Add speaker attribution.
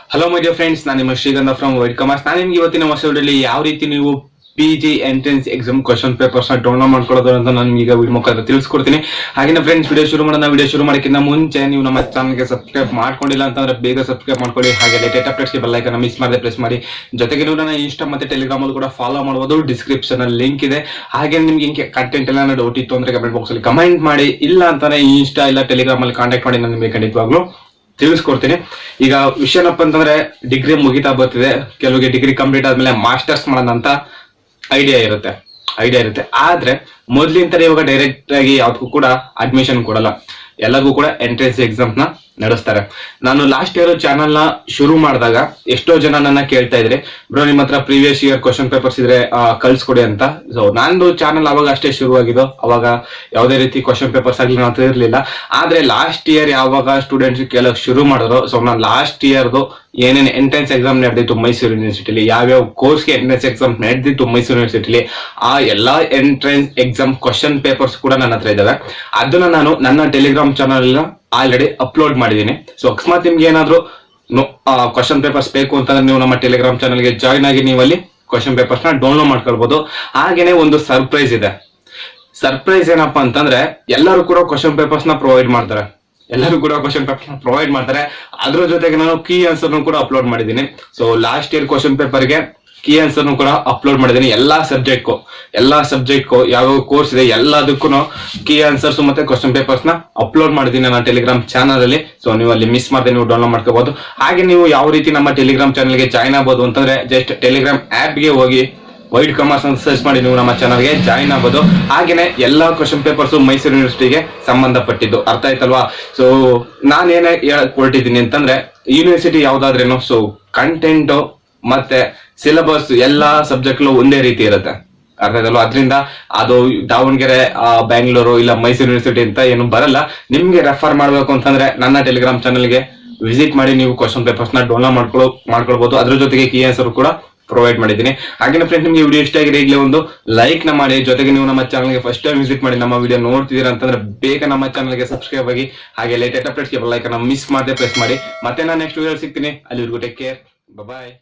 Speaker 1: Hello my dear friends, ನಾನು ನಿಮ್ಮ ಶ್ರೀಗಂಧ ಫ್ರಮ್ ವೈಟ್ ಕಾಮರ್ಸ್. ನಾನು ನಿಮ್ಗೆ ಇವತ್ತಿನ ವಿಡಿಯೋದಲ್ಲಿ ಯಾವ ರೀತಿ ನೀವು PG entrance exam question papers ನ ಡೌನ್ಲೋಡ್ ಮಾಡ್ಕೊಳ್ಳೋದು ಅಂತ ನಾನು ಈಗ ವಿಡಿಯೋ ಮುಖಾಂತರ ತಿಳಿಸ್ಕೊಡ್ತೀನಿ. ಹಾಗೆ ಫ್ರೆಂಡ್ಸ್, ವಿಡಿಯೋ ಶುರು ಮಾಡೋಕ್ಕಿಂತ ಮುಂಚೆ ನೀವು ನಮ್ಮ ಚಾನಲ್ಗೆ ಸಬ್ಸ್ಕ್ರೈಬ್ ಮಾಡ್ಕೊಂಡಿಲ್ಲ ಅಂತಂದ್ರೆ ಬೇಗ ಸಬ್ಸ್ಕ್ರೈಬ್ ಮಾಡ್ಕೊಳ್ಳಿ. ಹಾಗೆ ಲೇಟೆಸ್ಟ್ ಅಪ್ಡೇಟ್ಸ್ಗೆ ಬೆಲ್ ಐಕಾನ್ ಮಿಸ್ ಮಾಡದೆ ಪ್ರೆಸ್ ಮಾಡಿ. ಜೊತೆಗೆ ನೀವು ನನ್ನ ಇನ್ಸ್ಟಾ ಮತ್ತೆ ಟೆಲಿಗ್ರಾಮ್ ಅಲ್ಲಿ ಕೂಡ ಫಾಲೋ ಮಾಡಬಹುದು. ಡಿಸ್ಕ್ರಿಪ್ಷನ್ ಅಲ್ಲಿ ಲಿಂಕ್ ಇದೆ. ಹಾಗೆ ನಿಮ್ಗೆ ಹಿಂಗೆ ಕಂಟೆಂಟ್ ಎಲ್ಲ ಡೌಟ್ ಇತ್ತು ಅಂದ್ರೆ ಕಮೆಂಟ್ ಬಾಕ್ಸ್ ಅಲ್ಲಿ ಕಮೆಂಟ್ ಮಾಡಿ. ಇಲ್ಲ ಅಂತಾನೆ ಇನ್ಸ್ಟಾ ಇಲ್ಲ ಟೆಲಿಗ್ರಾಮ್ ಅಲ್ಲಿ ಕಾಂಟ್ಯಾಕ್ಟ್ ಮಾಡಿ, ನಾನು ನಿಮಗೆ ಖಂಡಿತವಾಗ್ಲೂ ತಿಳಿಸ್ಕೊಡ್ತೀನಿ. ಈಗ ವಿಷಯ ಏನಪ್ಪ ಅಂತಂದ್ರೆ, ಡಿಗ್ರಿ ಮುಗಿತಾ ಬರ್ತಿದೆ. ಕೆಲವರಿಗೆ ಡಿಗ್ರಿ ಕಂಪ್ಲೀಟ್ ಆದ್ಮೇಲೆ ಮಾಸ್ಟರ್ಸ್ ಮಾಡೋಣ ಅಂತ ಐಡಿಯಾ ಇರುತ್ತೆ. ಆದ್ರೆ ಮೊದ್ಲಿನ ಇವಾಗ ಡೈರೆಕ್ಟ್ ಆಗಿ ಯಾವ್ದಕ್ಕೂ ಕೂಡ ಅಡ್ಮಿಷನ್ ಕೊಡಲ್ಲ. ಎಲ್ಲರಿಗೂ ಕೂಡ ಎಂಟ್ರೆನ್ಸ್ ಎಕ್ಸಾಮ್ ನ ನಡೆಸ್ತಾರೆ. ನಾನು ಲಾಸ್ಟ್ ಇಯರ್ ಚಾನಲ್ ನ ಶುರು ಮಾಡಿದಾಗ ಎಷ್ಟೋ ಜನ ನನ್ನ ಕೇಳ್ತಾ ಇದ್ರಿ, ಬ್ರೋ ನಿಮ್ಮ ಹತ್ರ ಪ್ರೀವಿಯಸ್ ಇಯರ್ ಕ್ವಶನ್ ಪೇಪರ್ಸ್ ಇದ್ರೆ ಕಳ್ಸ್ಕೊಡಿ ಅಂತ. ಸೊ ನಂದು ಚಾನಲ್ ಅವಾಗ ಅಷ್ಟೇ ಶುರುವಾಗಿದ್ದು, ಅವಾಗ ಯಾವುದೇ ರೀತಿ ಕ್ವಶನ್ ಪೇಪರ್ಸ್ ಆಗ್ಲಿ ಅಂತ ಇರ್ಲಿಲ್ಲ. ಆದ್ರೆ ಲಾಸ್ಟ್ ಇಯರ್ ಯಾವಾಗ ಸ್ಟೂಡೆಂಟ್ಸ್ ಕೇಳಕ್ ಶುರು ಮಾಡಿದ್ರು, ಸೊ ನಾನು ಲಾಸ್ಟ್ ಇಯರ್ದು ಏನೇನು ಎಂಟ್ರೆನ್ಸ್ ಎಕ್ಸಾಮ್ ನಡೆದಿತ್ತು ಮೈಸೂರು ಯೂನಿವರ್ಸಿಟಿಲಿ, ಯಾವ್ಯಾವ ಕೋರ್ಸ್ಗೆ ಎಂಟ್ರೆನ್ಸ್ ಎಕ್ಸಾಮ್ ನಡೆದಿತ್ತು ಮೈಸೂರು ಯೂನಿವರ್ಸಿಟಿಲಿ, ಆ ಎಲ್ಲಾ ಎಂಟ್ರೆನ್ಸ್ ಎಕ್ಸಾಮ್ ಕ್ವಶನ್ ಪೇಪರ್ಸ್ ಕೂಡ ನನ್ನ ಹತ್ರ ಇದಾವೆ. ಅದನ್ನ ನಾನು ನನ್ನ ಟೆಲಿಗ್ರಾಮ್ ಚಾನಲ್ ಆಲ್ರೆಡಿ ಅಪ್ಲೋಡ್ ಮಾಡಿದ್ದೀನಿ. ಸೊ ಅಕಸ್ಮಾತ್ ನಿಮ್ಗೆ ಏನಾದ್ರು ಕ್ವಶನ್ ಪೇಪರ್ಸ್ ಬೇಕು ಅಂತಂದ್ರೆ ನೀವು ನಮ್ಮ ಟೆಲಿಗ್ರಾಮ್ ಚಾನಲ್ಗೆ ಜಾಯ್ನ್ ಆಗಿ ನೀವು ಅಲ್ಲಿ ಕ್ವಶನ್ ಪೇಪರ್ಸ್ ನ ಡೌನ್ಲೋಡ್ ಮಾಡ್ಕೊಳ್ಬಹುದು. ಹಾಗೇನೆ ಒಂದು ಸರ್ಪ್ರೈಸ್ ಇದೆ. ಸರ್ಪ್ರೈಸ್ ಏನಪ್ಪಾ ಅಂತಂದ್ರೆ, ಎಲ್ಲರೂ ಕೂಡ ಕ್ವಶನ್ ಪೇಪರ್ಸ್ ನ ಪ್ರೊವೈಡ್ ಮಾಡ್ತಾರೆ. ಅದ್ರ ಜೊತೆಗೆ ನಾನು ಕೀ ಆನ್ಸರ್ ಕೂಡ ಅಪ್ಲೋಡ್ ಮಾಡಿದ್ದೀನಿ. So last year question paper ಗೆ ಕೀ ಆನ್ಸರ್ ಕೂಡ ಅಪ್ಲೋಡ್ ಮಾಡಿದ್ದೀನಿ. ಎಲ್ಲಾ ಸಬ್ಜೆಕ್ಟ್ ಯಾವ ಕೋರ್ಸ್ ಇದೆ ಎಲ್ಲದಕ್ಕೂ ಕೀ ಆನ್ಸರ್ಸ್ ಮತ್ತೆ ಕ್ವಶನ್ ಪೇಪರ್ಸ್ ನ ಅಪ್ಲೋಡ್ ಮಾಡಿದ್ದೀನಿ ನನ್ನ ಟೆಲಿಗ್ರಾಮ್ ಚಾನಲ್ ಅಲ್ಲಿ. ಸೊ ನೀವು ಅಲ್ಲಿ ಮಿಸ್ ಮಾಡದೆ ನೀವು ಡೌನ್ಲೋಡ್ ಮಾಡ್ಕೋಬಹುದು. ಹಾಗೆ ನೀವು ಯಾವ ರೀತಿ ನಮ್ಮ ಟೆಲಿಗ್ರಾಮ್ ಚಾನಲ್ ಗೆ ಜಾಯ್ನ್ ಆಗಬಹುದು ಅಂತಂದ್ರೆ, ಜಸ್ಟ್ ಟೆಲಿಗ್ರಾಮ್ ಆಪ್ ಗೆ ಹೋಗಿ ವೈಟ್ ಕಾಮರ್ಸ್ ಅಂತ ಸರ್ಚ್ ಮಾಡಿ ನೀವು ನಮ್ಮ ಚಾನಲ್ಗೆ ಜಾಯ್ನ್ ಆಗಬಹುದು. ಹಾಗೇನೆ ಎಲ್ಲಾ ಕ್ವಶನ್ ಪೇಪರ್ಸ್ ಮೈಸೂರು ಯೂನಿವರ್ಸಿಟಿಗೆ ಸಂಬಂಧಪಟ್ಟಿದ್ದು. ಅರ್ಥ ಆಯ್ತಲ್ವಾ? ಸೊ ನಾನೇನೇ ಹೊರಟಿದ್ದೀನಿ ಅಂತಂದ್ರೆ, ಯೂನಿವರ್ಸಿಟಿ ಯಾವ್ದಾದ್ರೇನು ಸೊ ಕಂಟೆಂಟ್ ಮತ್ತೆ ಸಿಲೆಬಸ್ ಎಲ್ಲಾ ಸಬ್ಜೆಕ್ಟ್ ಒಂದೇ ರೀತಿ ಇರುತ್ತೆ. ಅರ್ಥ ಆಯ್ತಲ್ವಾ? ಅದರಿಂದ ಅದು ದಾವಣಗೆರೆ, ಬ್ಯಾಂಗ್ಳೂರು ಇಲ್ಲ ಮೈಸೂರು ಯೂನಿವರ್ಸಿಟಿ ಅಂತ ಏನು ಬರಲ್ಲ. ನಿಮ್ಗೆ ರೆಫರ್ ಮಾಡ್ಬೇಕು ಅಂತಂದ್ರೆ ನನ್ನ ಟೆಲಿಗ್ರಾಮ್ ಚಾನಲ್ಗೆ ವಿಸಿಟ್ ಮಾಡಿ ನೀವು ಕ್ವಶನ್ ಪೇಪರ್ಸ್ ನ ಡೌನ್ಲೋಡ್ ಮಾಡ್ಕೊಳ್ಬಹುದು. ಅದ್ರ ಜೊತೆಗೆ ಕೀ ಆನ್ಸರ್ ಕೂಡ ಪ್ರೊವೈಡ್ ಮಾಡಿದ್ದೀನಿ. ಹಾಗೆ ಫ್ರೆಂಡ್ಸ್, ನಿಮ್ಗೆ ವಿಡಿಯೋ ಇಷ್ಟ ಆಗಿದೆ ಈಗಲೇ ಒಂದು ಲೈಕ್ ನ ಮಾಡಿ. ಜೊತೆಗೆ ನೀವು ನಮ್ಮ ಚಾನಲ್ಗೆ ಫಸ್ಟ್ ಟೈಮ್ ವಿಸಿಟ್ ಮಾಡಿ ನಮ್ಮ ವಿಡಿಯೋ ನೋಡ್ತಿದ್ದೀರಾ ಅಂತಂದ್ರೆ ಬೇಗ ನಮ್ಮ ಚಾನಲ್ಗೆ ಸಬ್ಸ್ಕ್ರೈಬ್ ಆಗಿ. ಹಾಗೆ ಲೇಟೆಸ್ಟ್ ಅಪ್ಡೇಟ್ಸ್ಗೆ ಬೆಲ್ ಐಕಾನ್ ಮಿಸ್ ಮಾಡದೆ ಪ್ರೆಸ್ ಮಾಡಿ. ಮತ್ತೆ ನಾನು ನೆಕ್ಸ್ಟ್ ವಿಡಿಯೋ ಸಿಗ್ತೀನಿ. ಅಲ್ಲಿವರೆಗೂ ಟೇಕ್ ಕೇರ್, ಬಾಯ್.